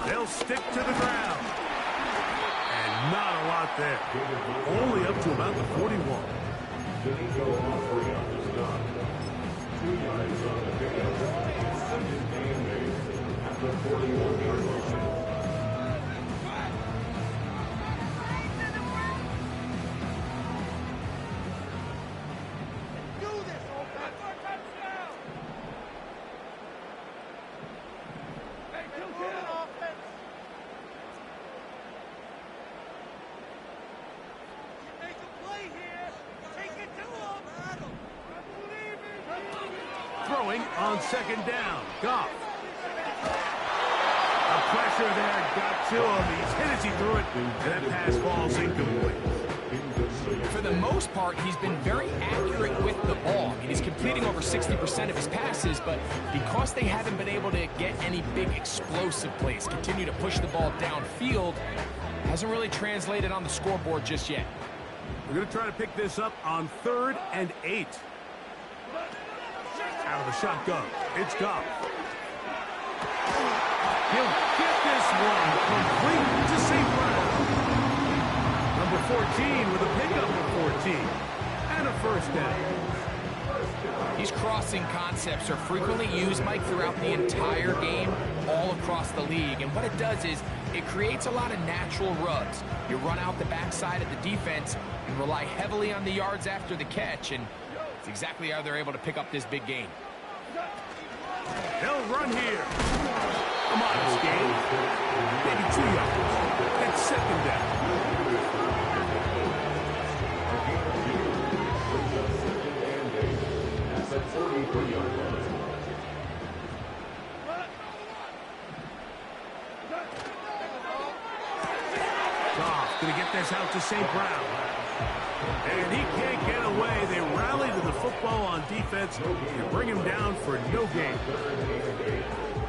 They'll stick to the ground. And not a lot there. Only up to about the 41. Throwing on 2nd down. Goff. The pressure there got to him. He's hit as he threw it, and that pass falls incomplete. For the most part, he's been very accurate with the ball. I mean, he's completing over 60% of his passes, but because they haven't been able to get any big explosive plays, continue to push the ball downfield, hasn't really translated on the scoreboard just yet. We're going to try to pick this up on 3rd and 8. Out of the shotgun, it's Goff. He'll get this one complete to St. Brown. Number 14 with a pickup of 14. And a 1st down. These crossing concepts are frequently used, Mike, throughout the entire game, all across the league. And what it does is it creates a lot of natural rubs. You run out the backside of the defense and rely heavily on the yards after the catch, and it's exactly how they're able to pick up this big gain. They'll run here. A modest gain. Maybe 2 yards. It's 2nd down. Goff going to get this out to St. Brown. And he can't get away. They rally to the football on defense and bring him down for no gain.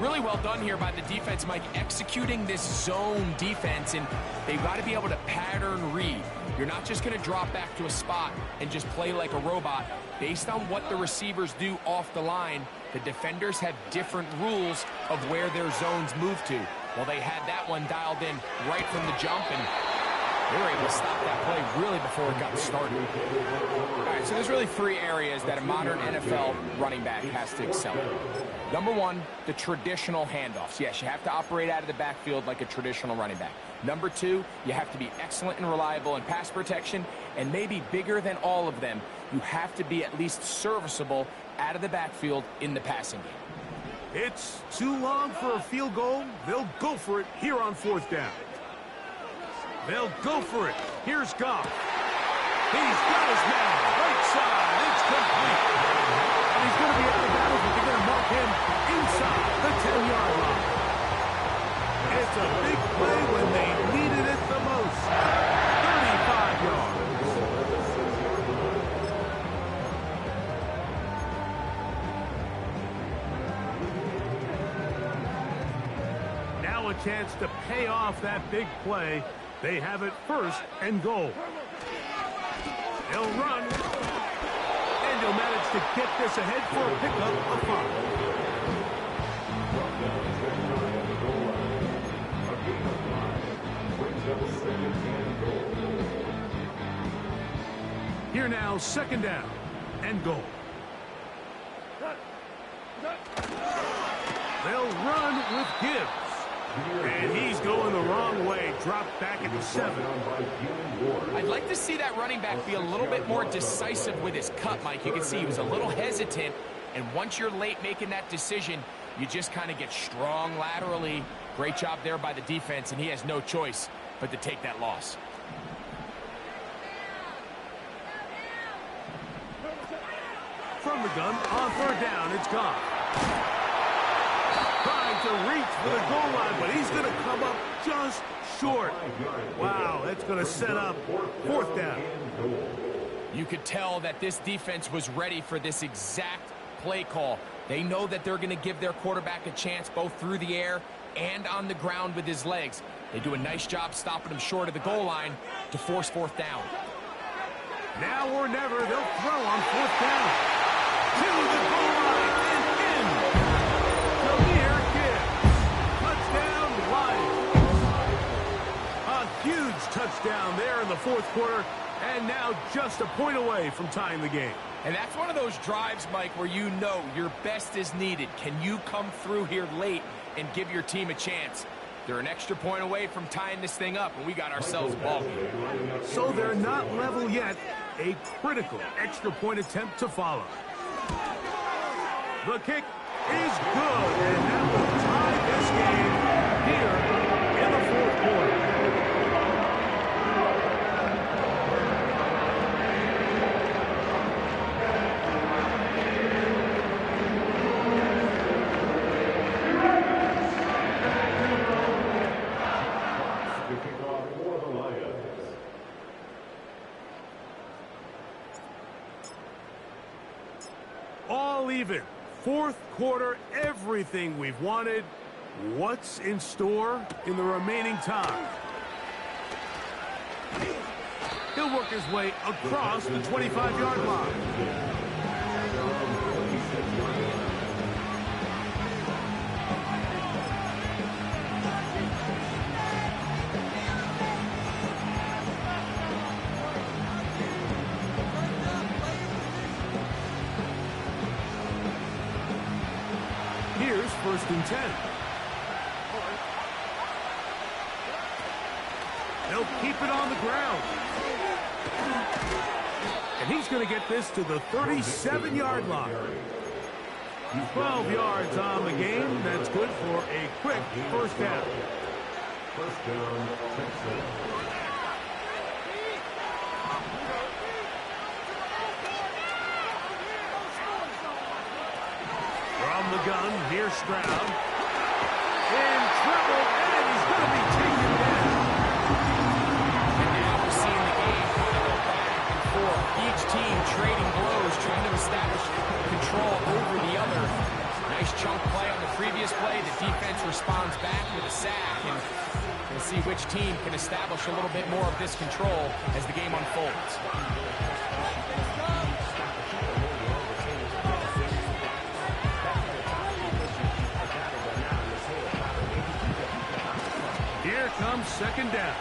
Really well done here by the defense, Mike, executing this zone defense, and they've got to be able to pattern read. You're not just going to drop back to a spot and just play like a robot. Based on what the receivers do off the line, the defenders have different rules of where their zones move to. Well, they had that one dialed in right from the jump, and they were able to stop that play really before it got started. All right, so there's really 3 areas that a modern NFL running back has to excel in. Number 1, the traditional handoffs. Yes, you have to operate out of the backfield like a traditional running back. Number 2, you have to be excellent and reliable in pass protection, and maybe bigger than all of them, you have to be at least serviceable out of the backfield in the passing game. It's too long for a field goal. They'll go for it here on 4th down. They'll go for it. Here's Goff. He's got his man. Right side. It's complete. And he's going to be out of bounds, but they're going to mark him inside the 10-yard line. It's a big play when they needed it the most. 35 yards. Now a chance to pay off that big play. They have it 1st and goal. They'll run. And they'll manage to get this ahead for a pickup of 5. Here now, 2nd down and goal. They'll run with Gibbs. And he's going the wrong way. Dropped back at the 7. I'd like to see that running back be a little bit more decisive with his cut, Mike. You can see he was a little hesitant. And once you're late making that decision, you just kind of get strong laterally. Great job there by the defense, and he has no choice but to take that loss. from the gun on third down. It's gone. Trying to reach for the goal line, but he's going to come up just short. Wow, that's going to set up fourth down. You could tell that this defense was ready for this exact play call. They know that they're going to give their quarterback a chance both through the air and on the ground with his legs. They do a nice job stopping him short of the goal line to force fourth down. Now or never, they'll throw on fourth down. To the goal line and in. Jameer Gibbs. Touchdown, Lions. A huge touchdown there in the fourth quarter, and now just a point away from tying the game. And that's one of those drives, Mike, where you know your best is needed. Can you come through here late and give your team a chance? They're an extra point away from tying this thing up, and we got ourselves a ball game. So they're not level yet. A critical extra point attempt to follow. The kick is good, and that will tie this game here in the fourth quarter. All even. Fourth quarter, everything we've wanted. What's in store in the remaining time? He'll work his way across the 25-yard line. Here's 1st and 10. They'll keep it on the ground. And he's going to get this to the 37-yard line. 12 yards on the game. That's good for a quick first down. First down, Texas. From the gun, here's Stroud. In trouble, and he's going to be taken down. And now we're seeing the game kind of go back and forth. Each team trading blows, trying to establish control over the other. Nice chunk play on the previous play. The defense responds back with a sack, and we'll see which team can establish a little bit more of this control as the game unfolds. Here comes second down.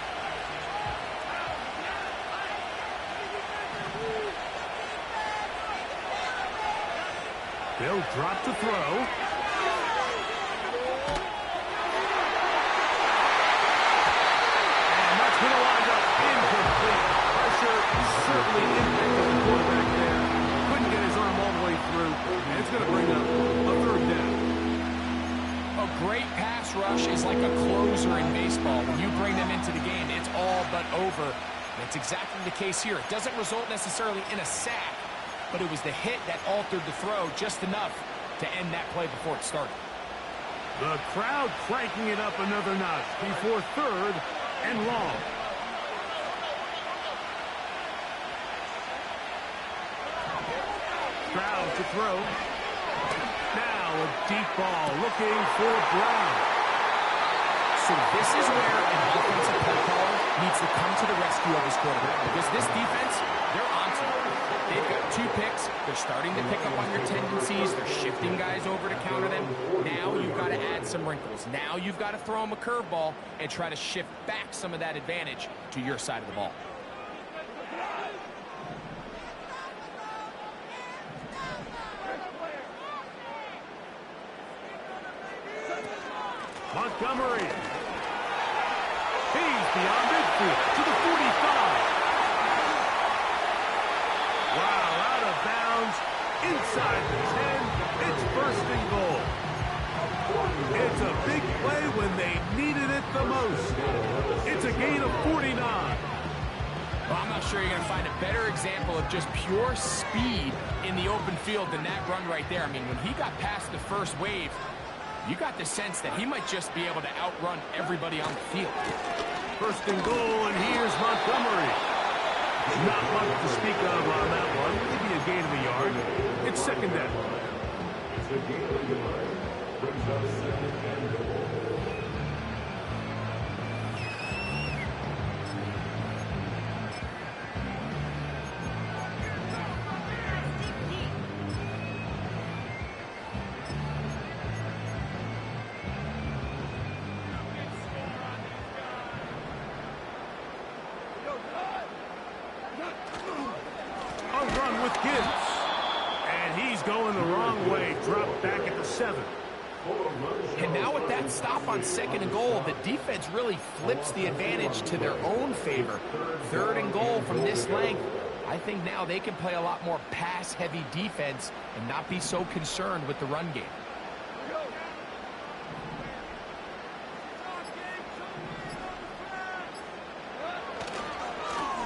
They'll drop to throw. And that's going to wind up incomplete. Pressure certainly impacted the quarterback there. Couldn't get his arm all the way through. And it's going to bring up a third down. A great pass rush is like a closer in baseball. When you bring them into the game, it's all but over. And it's exactly the case here. It doesn't result necessarily in a sack, but it was the hit that altered the throw just enough to end that play before it started. The crowd cranking it up another notch before third and long. Stroud to throw. Now a deep ball looking for Brown. So this is where an offensive play caller needs to come to the rescue of his quarterback, because this defense, they're onto it. They've got 2 picks. They're starting to pick up on your tendencies. They're shifting guys over to counter them. Now you've got to add some wrinkles. Now you've got to throw them a curveball and try to shift back some of that advantage to your side of the ball. Montgomery. He's beyond midfield to the 45. Wow, out of bounds, inside the 10. It's 1st and goal. It's a big play when they needed it the most. It's a gain of 49. Well, I'm not sure you're going to find a better example of just pure speed in the open field than that run right there. I mean, when he got past the first wave, you got the sense that he might just be able to outrun everybody on the field. First and goal, and here's Montgomery. Not much to speak of on that one. Maybe a gain of a yard. It's second down. It's a gain of a yard. Brings up second and goal. Going the wrong way, dropped back at the 7. And now with that stop on second and goal, the defense really flips the advantage to their own favor. Third and goal from this length. I think now they can play a lot more pass-heavy defense and not be so concerned with the run game.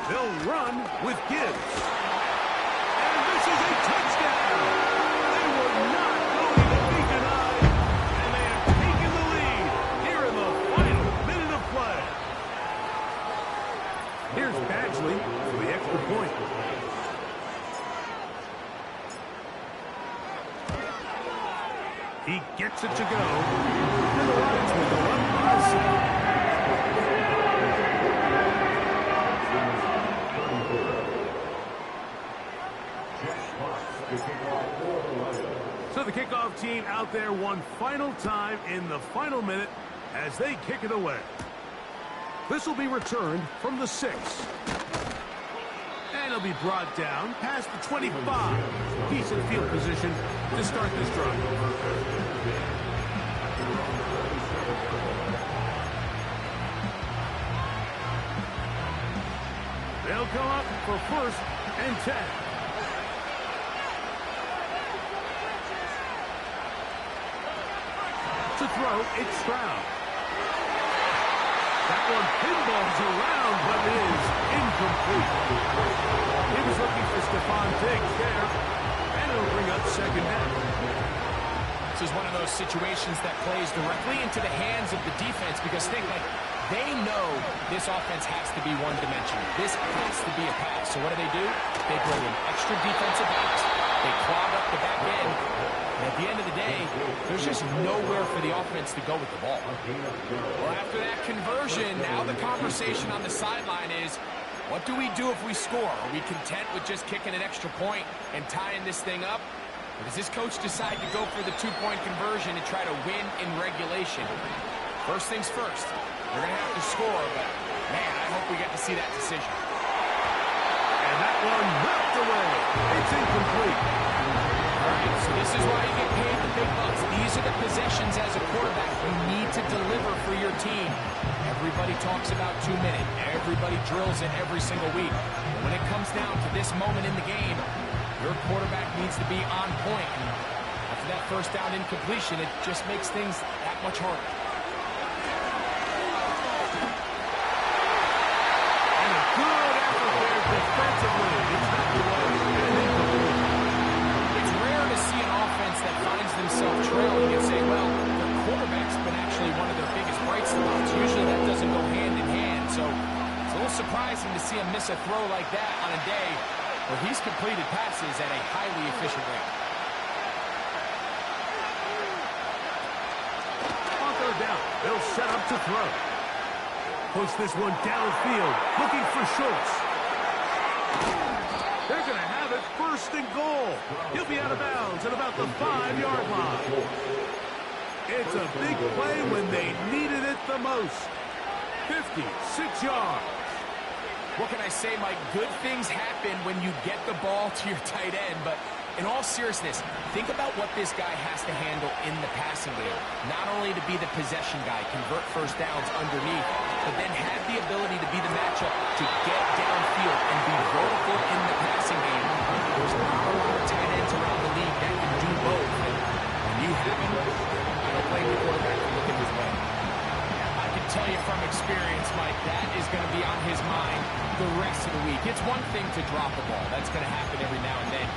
They'll run with Gibbs. And this is a touchdown! Here's Badgley for the extra point. He gets it to go. And the Lions will go up by 7. So the kickoff team out there one final time in the final minute as they kick it away. This will be returned from the 6. And it'll be brought down past the 25. Decent field position to start this drive. They'll come up for first and 10. To throw, it's Stroud. That one pinballs around, but is incomplete. He was looking for Stephon Diggs there, and it'll bring up second down. This is one of those situations that plays directly into the hands of the defense because they know this offense has to be one-dimensional. This has to be a pass. So what do? They bring in extra defensive backs. They clog up the back end. And at the end of the day, there's just nowhere for the offense to go with the ball. Well, after that conversion, now the conversation on the sideline is, what do we do if we score? Are we content with just kicking an extra point and tying this thing up? Or does this coach decide to go for the two-point conversion and try to win in regulation? First things first, they're going to have to score, but, man, I hope we get to see that decision. And that one knocked away. It's incomplete. All right, so this is why you get paid the big bucks. These are the possessions as a quarterback you need to deliver for your team. Everybody talks about 2 minutes. Everybody drills it every single week. But when it comes down to this moment in the game, your quarterback needs to be on point. And after that first down incompletion, it just makes things that much harder. And a good effort there defensively. It's knocked away. It's rare to see an offense that finds themselves trailing and say, well, their quarterback's been actually one of their biggest bright spots. Usually that doesn't go hand in hand. So it's a little surprising to see him miss a throw like that on a day where he's completed passes at a highly efficient rate. On third down, they'll set up to throw. Push this one downfield, looking for Schultz. They're going to have it first and goal. He'll be out of bounds at about the 5-yard line. It's a big play when they needed it the most. 56 yards. What can I say, Mike? Good things happen when you get the ball to your tight end, but in all seriousness, think about what this guy has to handle in the passing game. Not only to be the possession guy, convert first downs underneath, but then have the ability to be the matchup to get downfield and be vertical in the passing game. There's not a lot of tight ends around the league that can do both. And when you have him, I don't blame the quarterback for looking his way. I can tell you from experience, Mike, that is going to be on his mind the rest of the week. It's one thing to drop the ball. That's going to happen every now and then.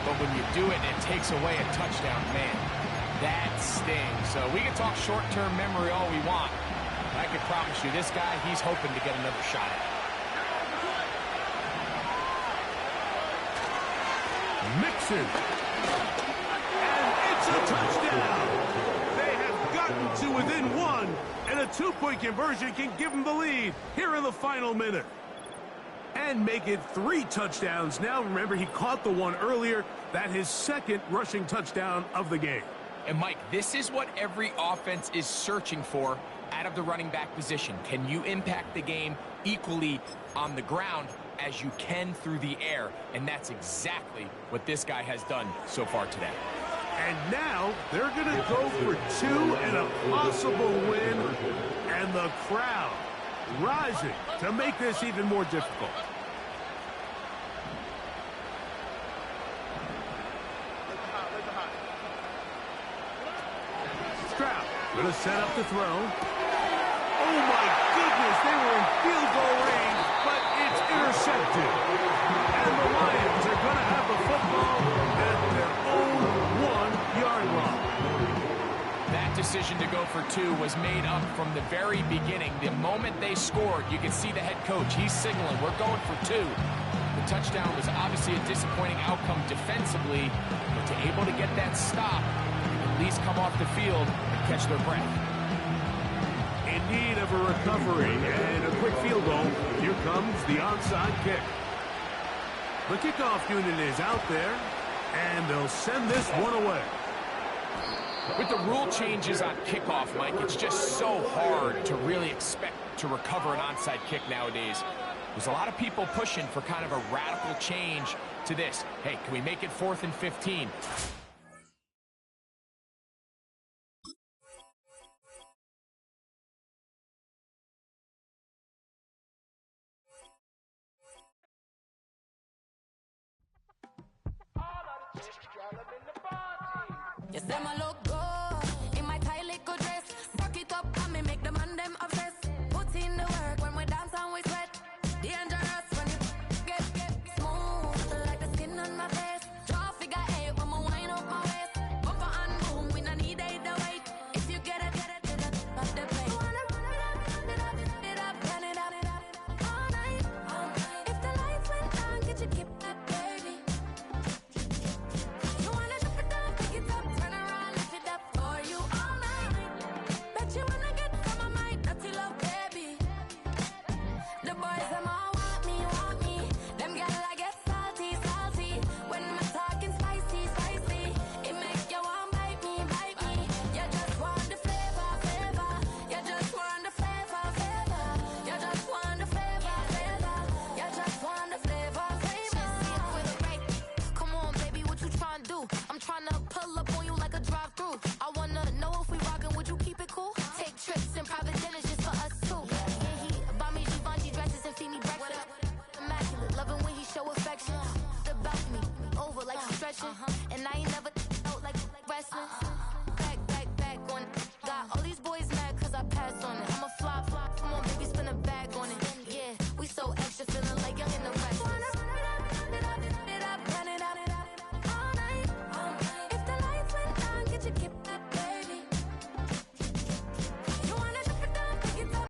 but when you do it and it takes away a touchdown, man, that stings. So we can talk short-term memory all we want, but I can promise you this guy, he's hoping to get another shot at it. Mixon. And it's a touchdown. They have gotten to within one, and a two-point conversion can give them the lead here in the final minute. And make it 3 touchdowns. Now, remember, he caught the one earlier. That his second rushing touchdown of the game. And, Mike, this is what every offense is searching for out of the running back position. Can you impact the game equally on the ground as you can through the air? And that's exactly what this guy has done so far today. And now they're going to go for 2 and a possible win. And the crowd rising to make this even more difficult. Stroud going to set up the throw. Oh my goodness, they were in field goal range, but it's intercepted. And the Lions are going to have the football at their own 1-yard line. That decision to go for 2 was made up from the very beginning. The moment they scored, you can see the head coach. He's signaling, we're going for 2. The touchdown was obviously a disappointing outcome defensively, but to able to get that stop, at least come off the field and catch their breath. In need of a recovery and a quick field goal. Here comes the onside kick. The kickoff unit is out there, and they'll send this one away. With the rule changes on kickoff, Mike, it's just so hard to really expect to recover an onside kick nowadays. There's a lot of people pushing for kind of a radical change to this. Hey, can we make it 4th and 15? You say my look good in my tight little dress. Rock it up and me make the man them obsessed. Put in the work when we dance and we sweat. Dangerous when you get smooth like the skin on my face. Draw figure 8 when we wind up my waist. Bumper and boom, we no need either wait. If you get it, off the plate. Wanna run it up, run it up all night. If the lights went down, get your keep that baby. You wanna drop it down, pick it up.